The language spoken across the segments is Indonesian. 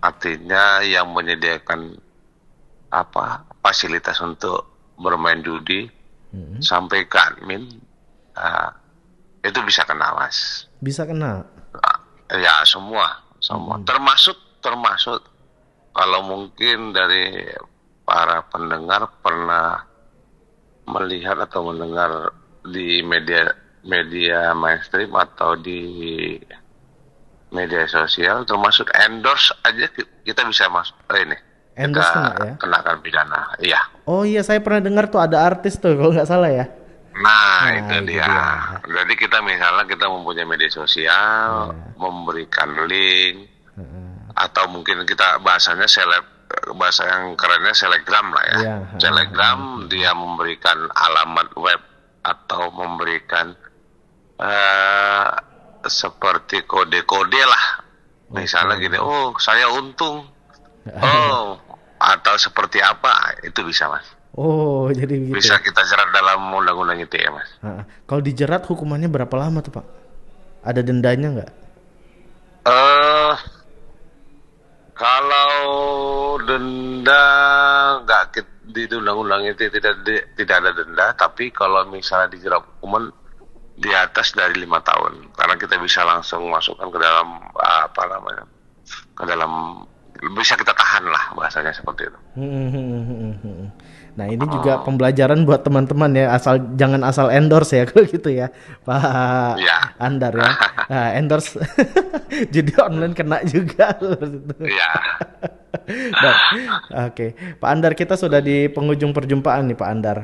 artinya yang menyediakan fasilitas untuk bermain judi sampai ke admin, uh, itu bisa kena mas. Bisa kena. Ya semua termasuk kalau mungkin dari para pendengar pernah melihat atau mendengar di media media mainstream atau di media sosial, termasuk endorse aja kita bisa masuk ini, kita Endorse kena ya. kenakan pidana. Iya. Oh iya, saya pernah dengar tuh ada artis tuh kalau nggak salah ya. Nah, Nah itu itu dia. dia. Jadi kita misalnya kita mempunyai media sosial, Ya. memberikan link, atau mungkin kita bahasanya bahasa yang kerennya selegram lah ya. Iya. Selegram dia memberikan alamat web atau memberikan eh, seperti kode-kode lah. Misalnya Oke. gini, oh saya untung, oh atau seperti apa, itu bisa mas. Oh jadi begitu Bisa ya. kita jerat dalam undang-undang ITE mas. Kalau dijerat hukumannya berapa lama tuh Pak? Ada dendanya nggak? Eh Kalau denda nggak di undang-undang itu tidak ada denda, tapi kalau misalnya dijerat hukuman di atas dari 5 tahun, karena kita bisa langsung masukkan ke dalam apa namanya, ke dalam, bisa kita tahan lah bahasanya seperti itu. Nah ini juga pembelajaran buat teman-teman ya, jangan asal endorse ya kalau gitu ya Pak Iya, Andar ya. Nah, endorse judi online kena juga. iya, Dan, oke, Pak Andar, kita sudah di penghujung perjumpaan nih Pak Andar.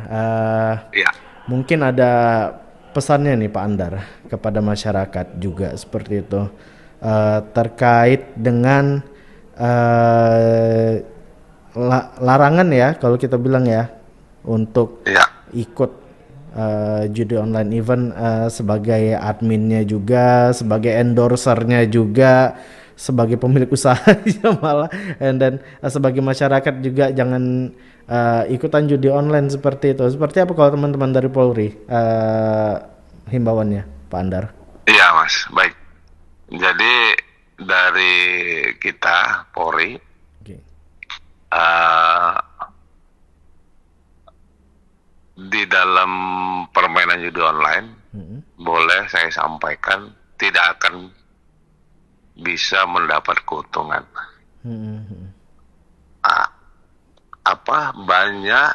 iya, Mungkin ada pesannya nih Pak Andar kepada masyarakat juga seperti itu, terkait dengan larangan ya kalau kita bilang ya untuk iya. ikut judi online, event sebagai adminnya juga, sebagai endorsernya juga, sebagai pemilik usaha malah, and then sebagai masyarakat juga jangan ikutan judi online seperti itu. Seperti apa kalau teman-teman dari Polri himbauannya, Pak Andar? Iya mas, baik. Jadi dari kita Polri, Oke. eh, di dalam permainan judi online, boleh saya sampaikan tidak akan bisa mendapat keuntungan. Ah, Banyak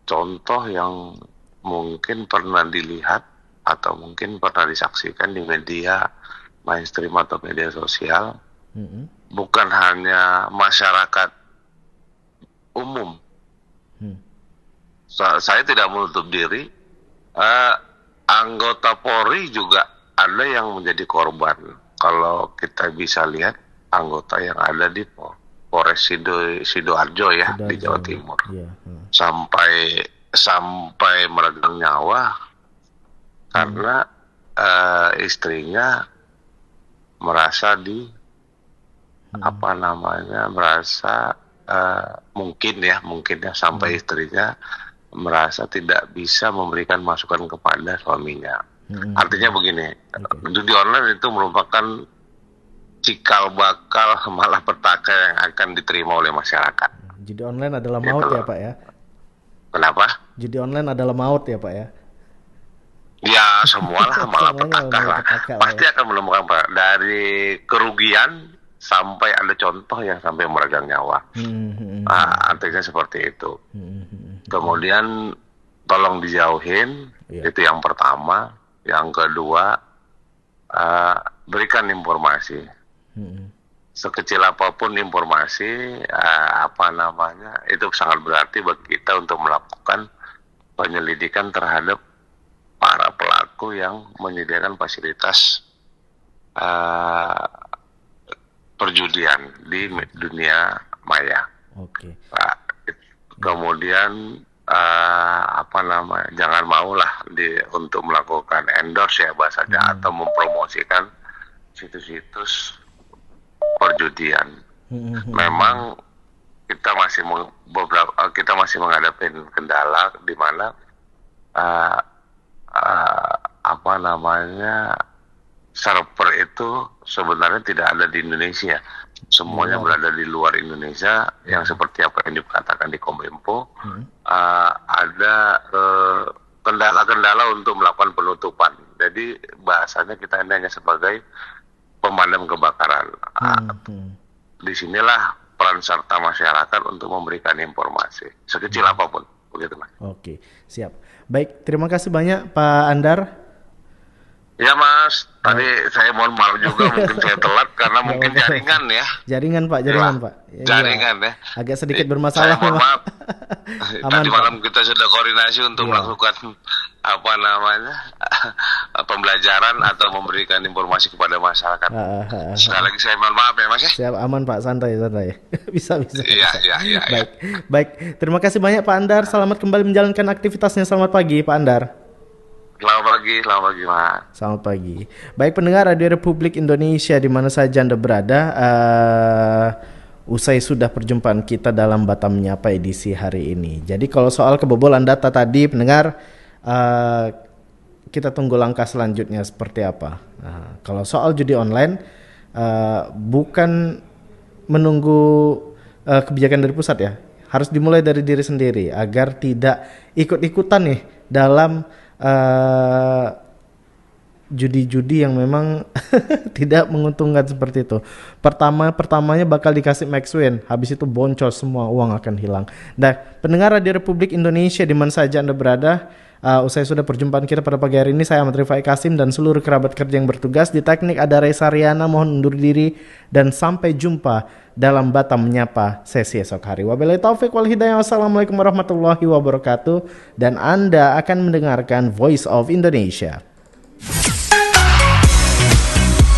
contoh yang mungkin pernah dilihat atau mungkin pernah disaksikan di media mainstream atau media sosial, bukan hanya masyarakat umum. Saya tidak menutup diri, anggota Polri juga ada yang menjadi korban. Kalau kita bisa lihat anggota yang ada di Polres Sidoarjo ya, di Jawa Timur, Iya. sampai meregang nyawa karena istrinya merasa merasa mungkin ya sampai istrinya merasa tidak bisa memberikan masukan kepada suaminya. Artinya begini, judi online itu merupakan cikal bakal malapetaka yang akan diterima oleh masyarakat. Judi online adalah Gitu maut ya loh. Pak ya. Kenapa? Judi online adalah maut ya Pak ya. Ya semualah Semuanya malapetaka lah. malapetaka lah Pasti ya. akan menemukan dari kerugian sampai ada contoh yang sampai meregang nyawa. Artinya seperti itu. Kemudian tolong dijauhin, Iya. itu yang pertama. Yang kedua, berikan informasi. Sekecil apapun informasi, itu sangat berarti bagi kita untuk melakukan penyelidikan terhadap para pelaku yang menyediakan fasilitas perjudian di dunia maya. Oke. Kemudian jangan maulah untuk melakukan endorse ya bahasanya, atau mempromosikan situs-situs perjudian. Memang kita masih menghadapi kendala di mana server itu sebenarnya tidak ada di Indonesia. Semuanya berada di luar Indonesia, yang seperti apa yang dikatakan di Kominfo. Ada kendala-kendala untuk melakukan penutupan. Jadi bahasanya kita ini hanya sebagai pemadam kebakaran. Disinilah peran serta masyarakat untuk memberikan informasi sekecil apapun, begitu Mas. Oke, siap. Baik, terima kasih banyak Pak Andar. Ya Mas, tadi saya mohon maaf juga mungkin saya telat karena mungkin jaringan ya. Jaringan Pak. Jaringan ya. Agak sedikit bermasalah. Saya mohon maaf. Aman, tadi malam kita sudah koordinasi untuk melakukan pembelajaran atau memberikan informasi kepada masyarakat. Sekali lagi saya mohon maaf ya Mas ya. Siap, aman Pak, santai. Bisa. Iya. Baik. Terima kasih banyak Pak Andar. Selamat kembali menjalankan aktivitasnya. Selamat pagi Pak Andar. Selamat pagi Mas. Selamat pagi. Baik pendengar Radio Republik Indonesia di mana saja Anda berada, usai sudah perjumpaan kita dalam Batam Menyapa edisi hari ini. Jadi kalau soal kebobolan data tadi pendengar, kita tunggu langkah selanjutnya seperti apa. Kalau soal judi online, bukan menunggu kebijakan dari pusat ya, harus dimulai dari diri sendiri agar tidak ikut-ikutan nih dalam judi-judi yang memang tidak menguntungkan seperti itu. Pertamanya bakal dikasih max win, habis itu boncos semua, uang akan hilang. Nah, pendengar Radio Republik Indonesia di mana saja Anda berada, usai sudah perjumpaan kita pada pagi hari ini, saya Ahmad Rifai Kasim dan seluruh kerabat kerja yang bertugas di teknik ada Reza Riana, mohon undur diri dan sampai jumpa dalam Batam Menyapa sesi esok hari. Wabillahi taufik wal hidayah. Wassalamualaikum warahmatullahi wabarakatuh. Dan Anda akan mendengarkan Voice of Indonesia.